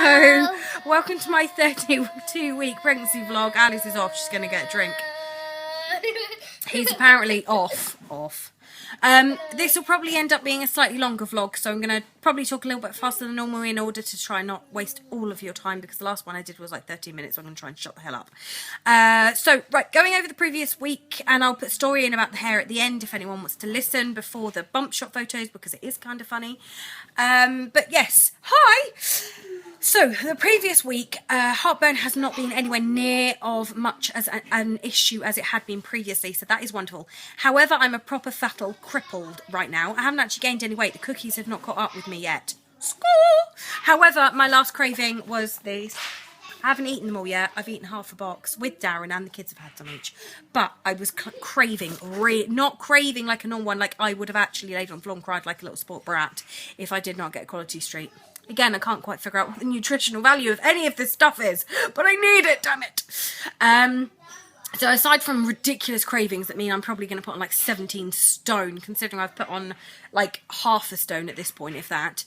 Hello. Welcome to my 32-week pregnancy vlog. Alice is off. She's going to get a drink. He's apparently off. This will probably end up being a slightly longer vlog, so I'm going to probably talk a little bit faster than normal in order to try and not waste all of your time, because the last one I did was like 13 minutes, so I'm going to try and shut the hell up. Right, going over the previous week, and I'll put a story in about the hair at the end if anyone wants to listen before the bump shot photos, because it is kind of funny. But yes, hi! So, the previous week, heartburn has not been anywhere near of much as an issue as it had been previously, so that is wonderful. However, I'm a proper fattle crippled right now. I haven't actually gained any weight. The cookies have not caught up with me yet. Score! However, my last craving was these. I haven't eaten them all yet. I've eaten half a box with Darren, and the kids have had some each. But I was craving, not craving like a normal one, like I would have actually laid on the floor and cried like a little sport brat if I did not get Quality Street. Again, I can't quite figure out what the nutritional value of any of this stuff is, but I need it, damn it. So aside from ridiculous cravings that mean I'm probably going to put on like 17 stone, considering I've put on like half a stone at this point, if that.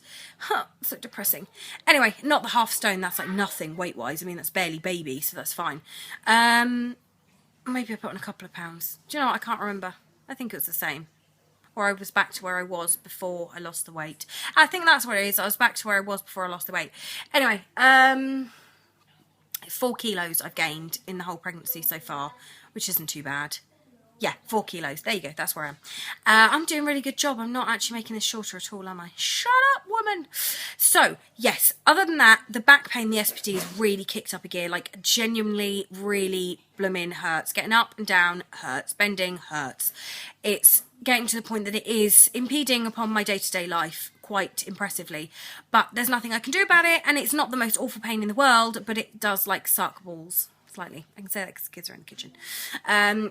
So depressing. Anyway, not the half stone, that's like nothing weight-wise. I mean, that's barely baby, so that's fine. Maybe I put on a couple of pounds. Do you know what? I can't remember. I think it was the same. Or I was back to where I was before I lost the weight. I think that's what it is. I was back to where I was before I lost the weight. Anyway, 4 kilos I've gained in the whole pregnancy so far, which isn't too bad. Yeah, 4 kilos. There you go. That's where I am. I'm doing a really good job. I'm not actually making this shorter at all, am I? Shut up, woman. So, yes, other than that, the back pain, the SPD has really kicked up a gear. Like, genuinely, really blooming hurts. Getting up and down hurts. Bending hurts. It's getting to the point that it is impeding upon my day-to-day life quite impressively. But there's nothing I can do about it, and it's not the most awful pain in the world, but it does, like, suck balls. Slightly. I can say that because the kids are in the kitchen.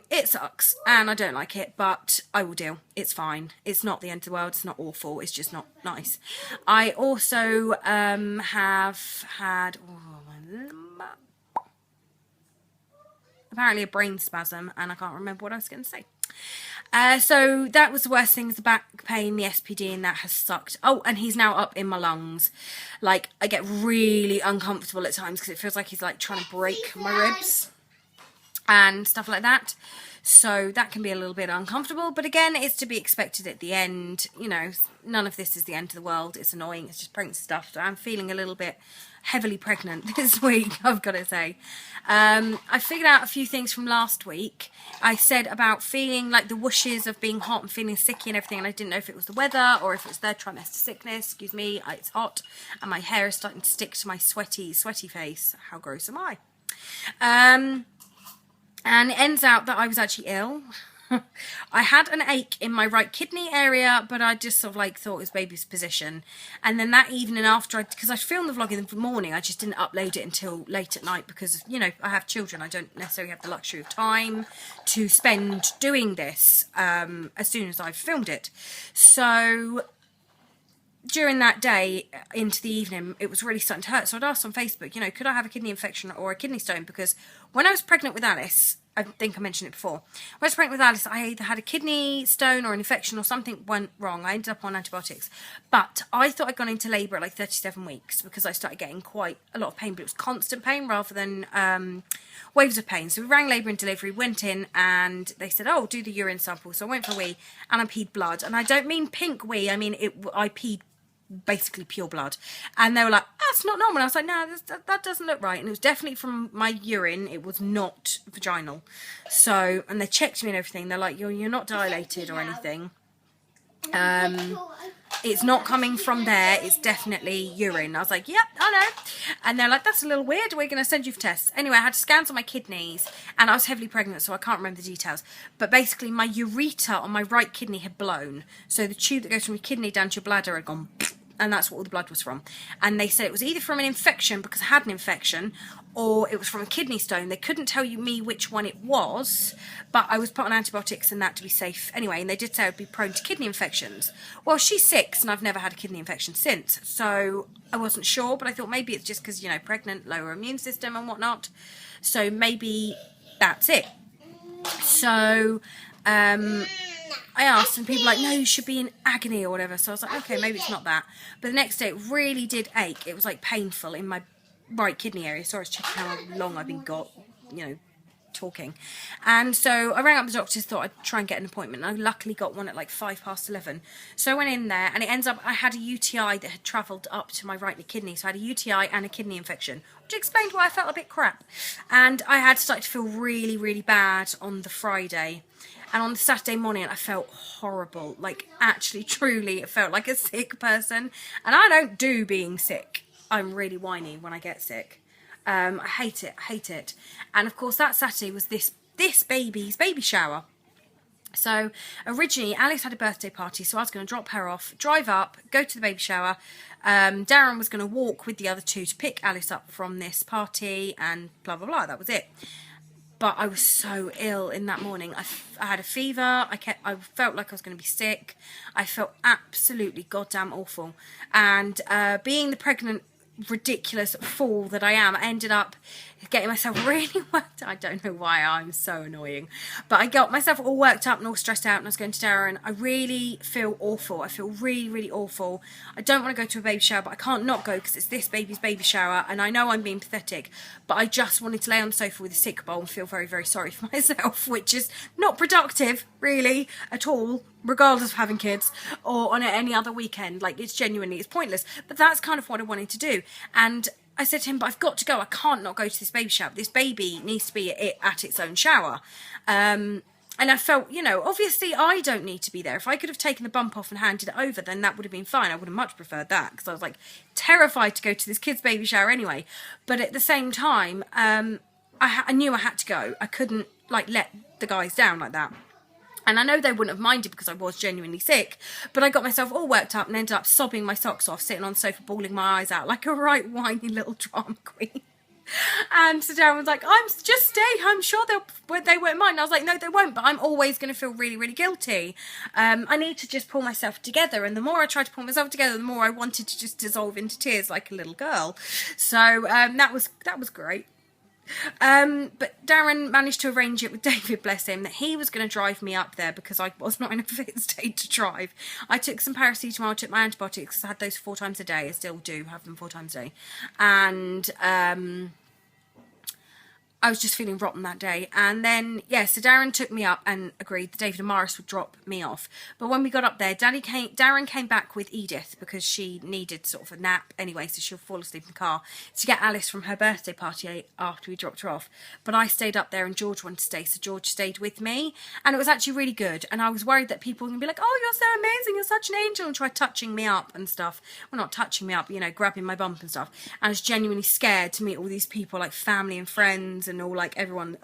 It sucks and I don't like it, but I will deal. It's fine. It's not the end of the world. It's not awful. It's just not nice. I also have had apparently a brain spasm, and I can't remember what I was going to say. So that was the worst thing, is the back pain, the SPD, and that has sucked. Oh, and he's now up in my lungs. Like, I get really uncomfortable at times because it feels like he's like trying to break my ribs and stuff like that. So that can be a little bit uncomfortable, but again, it's to be expected at the end. You know, none of this is the end of the world. It's annoying. It's just pregnancy stuff. So I'm feeling a little bit heavily pregnant this week, I've got to say. I figured out a few things from last week. I said about feeling like the whooshes of being hot and feeling sicky and everything, and I didn't know if it was the weather or if it was third trimester sickness. Excuse me, it's hot and my hair is starting to stick to my sweaty face. How gross am I? And it ends out that I was actually ill. I had an ache in my right kidney area, but I just sort of like thought it was baby's position. And then that evening after, because I filmed the vlog in the morning, I just didn't upload it until late at night because, you know, I have children. I don't necessarily have the luxury of time to spend doing this as soon as I've filmed it. So during that day into the evening, it was really starting to hurt. So I'd asked on Facebook, you know, could I have a kidney infection or a kidney stone? Because when I was pregnant with Alice, I think I mentioned it before, when I was pregnant with Alice, I either had a kidney stone or an infection or something went wrong. I ended up on antibiotics. But I thought I'd gone into labour at like 37 weeks because I started getting quite a lot of pain, but it was constant pain rather than waves of pain. So we rang labour and delivery, went in, and they said, oh, do the urine sample. So I went for a wee, and I peed blood. And I don't mean pink wee, I mean I peed basically pure blood, and they were like, that's not normal. I was like, no, that doesn't look right, and it was definitely from my urine. It was not vaginal. So, and they checked me and everything. They're like, you're not dilated or anything. It's not coming from there. It's definitely urine. I was like, yep, I know. And they're like, that's a little weird. We're going to send you for tests. Anyway, I had scans on my kidneys, and I was heavily pregnant, so I can't remember the details. But basically, my ureter on my right kidney had blown. So the tube that goes from your kidney down to your bladder had gone, and that's what all the blood was from. And they said it was either from an infection, because I had an infection, or it was from a kidney stone. They couldn't tell me which one it was, but I was put on antibiotics and that to be safe anyway, and they did say I'd be prone to kidney infections. Well, she's 6 and I've never had a kidney infection since, so I wasn't sure, but I thought maybe it's just because, you know, pregnant, lower immune system and whatnot, so maybe that's it. So I asked, and people were like, no, you should be in agony or whatever. So I was like, okay, maybe it's not that. But the next day, it really did ache. It was like painful in my right kidney area. Sorry, I was checking how long I've been talking. And so I rang up the doctors, thought I'd try and get an appointment. I luckily got one at like 11:05. So I went in there, and it ends up I had a UTI that had travelled up to my right kidney. So I had a UTI and a kidney infection, which explained why I felt a bit crap. And I had started to feel really, really bad on the Friday. And on the Saturday morning, I felt horrible. Like, actually, truly, it felt like a sick person. And I don't do being sick. I'm really whiny when I get sick. I hate it. And of course, that Saturday was this baby's baby shower. So originally, Alice had a birthday party, so I was going to drop her off, drive up, go to the baby shower. Darren was going to walk with the other two to pick Alice up from this party, and blah, blah, blah. That was it. But I was so ill in that morning. I had a fever. I felt like I was going to be sick. I felt absolutely goddamn awful. And being the pregnant, ridiculous fool that I am, I ended up getting myself really worked up. I don't know why I'm so annoying, but I got myself all worked up and all stressed out, and I was going to Darren. I really feel awful. I feel really, really awful. I don't want to go to a baby shower, but I can't not go because it's this baby's baby shower, and I know I'm being pathetic, but I just wanted to lay on the sofa with a sick bowl and feel very, very sorry for myself, which is not productive really at all, regardless of having kids or on any other weekend. Like, it's pointless, but that's kind of what I wanted to do. And I said to him, but I've got to go. I can't not go to this baby shower. This baby needs to be at its own shower. And I felt, obviously I don't need to be there. If I could have taken the bump off and handed it over, then that would have been fine. I would have much preferred that, because I was like terrified to go to this kid's baby shower anyway. But at the same time, I knew I had to go. I couldn't let the guys down like that. And I know they wouldn't have minded because I was genuinely sick, but I got myself all worked up and ended up sobbing my socks off, sitting on the sofa, bawling my eyes out like a right whiny little drama queen. And so Darren was like, just stay, I'm sure they won't mind. And I was like, no, they won't, but I'm always going to feel really, really guilty. I need to just pull myself together. And the more I tried to pull myself together, the more I wanted to just dissolve into tears like a little girl. So that was great. But Darren managed to arrange it with David, bless him, that he was going to drive me up there because I was not in a fit state to drive. I took some paracetamol, I took my antibiotics, I had those 4 times a day. I still do have them 4 times a day. And I was just feeling rotten that day. And then, so Darren took me up and agreed that David and Morris would drop me off. But when we got up there, Darren came back with Edith because she needed sort of a nap anyway, so she'll fall asleep in the car, to get Alice from her birthday party after we dropped her off. But I stayed up there and George wanted to stay, so George stayed with me. And it was actually really good. And I was worried that people were going to be like, oh, you're so amazing, you're such an angel, and try touching me up and stuff. Well, not touching me up, grabbing my bump and stuff. And I was genuinely scared to meet all these people, like family and friends and all, like everyone,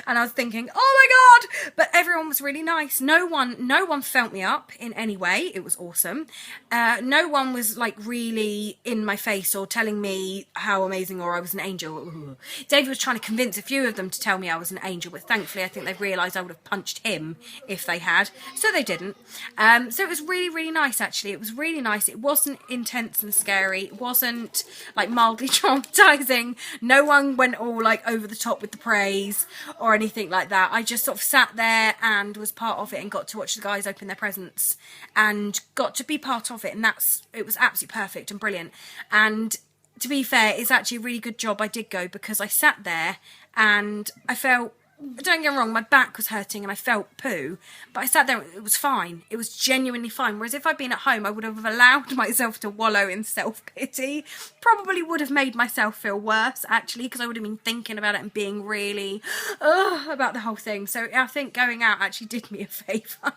and I was thinking, oh my god, but everyone was really nice. No one felt me up in any way. It was awesome. No one was like really in my face or telling me how amazing or I was an angel. Ooh. David was trying to convince a few of them to tell me I was an angel, but thankfully I think they've realised I would have punched him if they had, so they didn't. So it was really, really nice actually. It was really nice. It wasn't intense and scary. It wasn't like mildly traumatising. No one went all like over the top with the praise or anything like that. I just sort of sat there and was part of it and got to watch the guys open their presents and got to be part of it, and it was absolutely perfect and brilliant. And to be fair, it's actually a really good job I did go, because I sat there and I felt, don't get me wrong, my back was hurting and I felt poo, but I sat there and it was fine. It was genuinely fine. Whereas if I'd been at home, I would have allowed myself to wallow in self-pity. Probably would have made myself feel worse, actually, because I would have been thinking about it and being really about the whole thing. So I think going out actually did me a favour.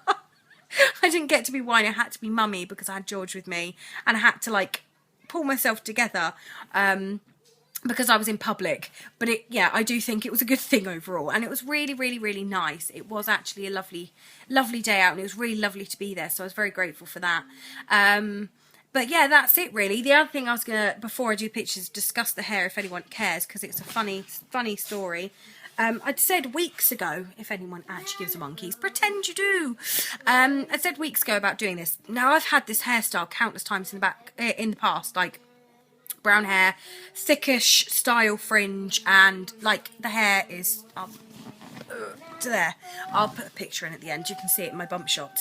I didn't get to be whiny. I had to be mummy because I had George with me, and I had to like pull myself together. Because I was in public, but I do think it was a good thing overall, and it was really, really, really nice. It was actually a lovely, lovely day out, and it was really lovely to be there, so I was very grateful for that. But yeah, that's it really. The other thing I was gonna, before I do pictures, discuss the hair if anyone cares, because it's a funny story. I'd said weeks ago, if anyone actually gives a monkeys, pretend you do. I said weeks ago about doing this. Now I've had this hairstyle countless times in the past, like brown hair, thickish style fringe, and like the hair is to there. I'll put a picture in at the end. You can see it in my bump shot.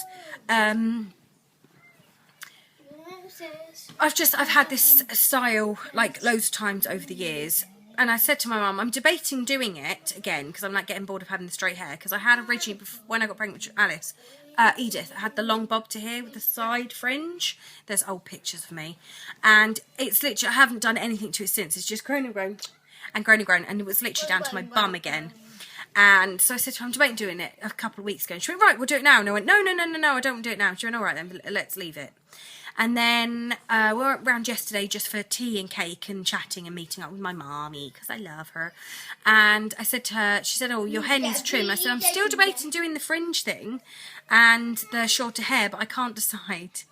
I've had this style like loads of times over the years, and I said to my mum, I'm debating doing it again because I'm like getting bored of having the straight hair, because I had originally, when I got pregnant with Alice, Edith, I had the long bob to here with the side fringe. There's old pictures of me, and it's literally, I haven't done anything to it since. It's just grown and grown and grown and grown, and it was literally down to my bum again. And so I said to her, I'm debating doing it a couple of weeks ago. And she went, right, we'll do it now. And I went, no, I don't want to do it now. She went, all right then, let's leave it. And then we went round yesterday just for tea and cake and chatting and meeting up with my mommy, because I love her. And I said to her, she said, oh, your hair needs trim. I said, I'm still debating doing the fringe thing and the shorter hair, but I can't decide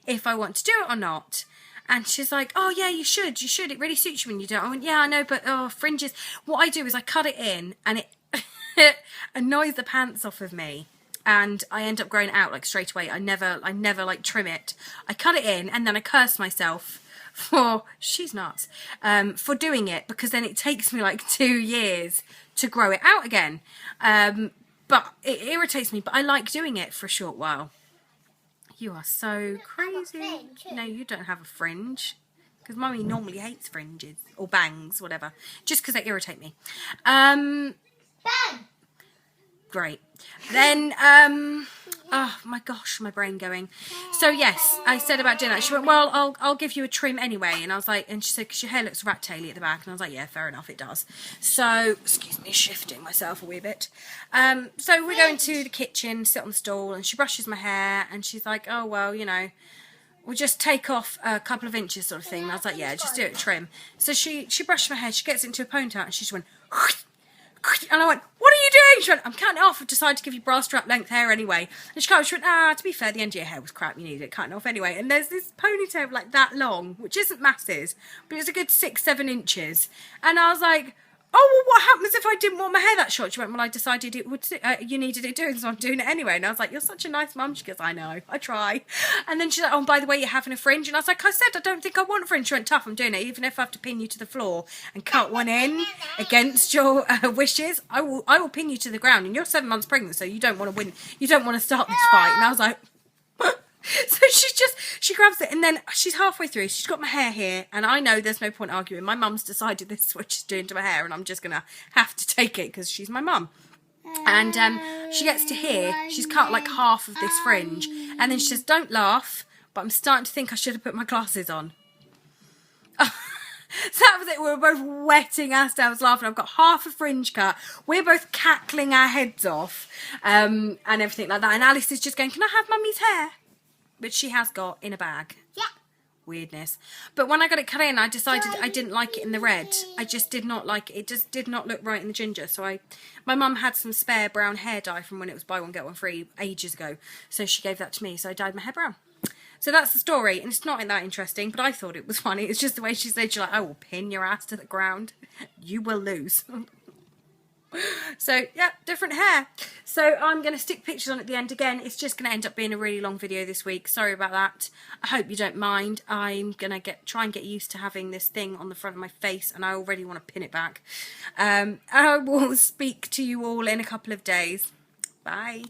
if I want to do it or not. And she's like, oh yeah, you should. It really suits you when you do it. I went, yeah, I know, but fringes. What I do is I cut it in, and it annoys the pants off of me. And I end up growing it out like straight away. I never like trim it. I cut it in, and then I curse myself for, she's nuts, for doing it, because then it takes me like 2 years to grow it out again. But it irritates me, but I like doing it for a short while. You are so crazy. No, you don't have a fringe, because Mummy normally hates fringes or bangs, whatever, just because they irritate me. Bang! Great. Then, oh my gosh, my brain going. So yes, I said about doing that. She went, well, I'll give you a trim anyway. And I was like, and she said, because your hair looks rat-taily at the back. And I was like, yeah, fair enough, it does. So, excuse me, shifting myself a wee bit. So we go into the kitchen, sit on the stool, and she brushes my hair, and she's like, oh, well, you know, we'll just take off a couple of inches sort of thing. And I was like, yeah, just do it, trim. So she brushed my hair, she gets it into a ponytail, and she just went, and I went, what are you doing? She went, I'm cutting it off. I've decided to give you bra strap length hair anyway. And she went, to be fair, the end of your hair was crap. You needed it cutting off anyway. And there's this ponytail like that long, which isn't massive, but it's a good 6-7 inches. And I was like, oh, well, what happens if I didn't want my hair that short? She went, well, I decided it would. You needed it doing, so I'm doing it anyway. And I was like, you're such a nice mum. She goes, I know, I try. And then she's like, oh, by the way, you're having a fringe. And I was like, I said, I don't think I want a fringe. She went, tough, I'm doing it. Even if I have to pin you to the floor and cut one in against your wishes, I will pin you to the ground. And you're 7 months pregnant, so you don't want to win. You don't want to start this fight. And I was like, so she grabs it, and then she's halfway through. She's got my hair here, and I know there's no point arguing. My mum's decided this is what she's doing to my hair, and I'm just going to have to take it because she's my mum. And she gets to here. She's cut like half of this fringe, and then she says, don't laugh, but I'm starting to think I should have put my glasses on. So that was it. We were both wetting ourselves laughing. I've got half a fringe cut. We're both cackling our heads off and everything like that. And Alice is just going, can I have Mummy's hair? But she has got in a bag. Yeah. Weirdness. But when I got it cut in, I decided I didn't like it in the red. I just did not like it. It just did not look right in the ginger. So my mum had some spare brown hair dye from when it was buy one, get one free ages ago. So she gave that to me. So I dyed my hair brown. So that's the story. And it's not that interesting, but I thought it was funny. It's just the way she said, she's like, I will pin your ass to the ground. You will lose. So, yeah, different hair. So I'm going to stick pictures on at the end again. It's just going to end up being a really long video this week. Sorry about that. I hope you don't mind. I'm going to try and get used to having this thing on the front of my face, and I already want to pin it back. I will speak to you all in a couple of days. Bye.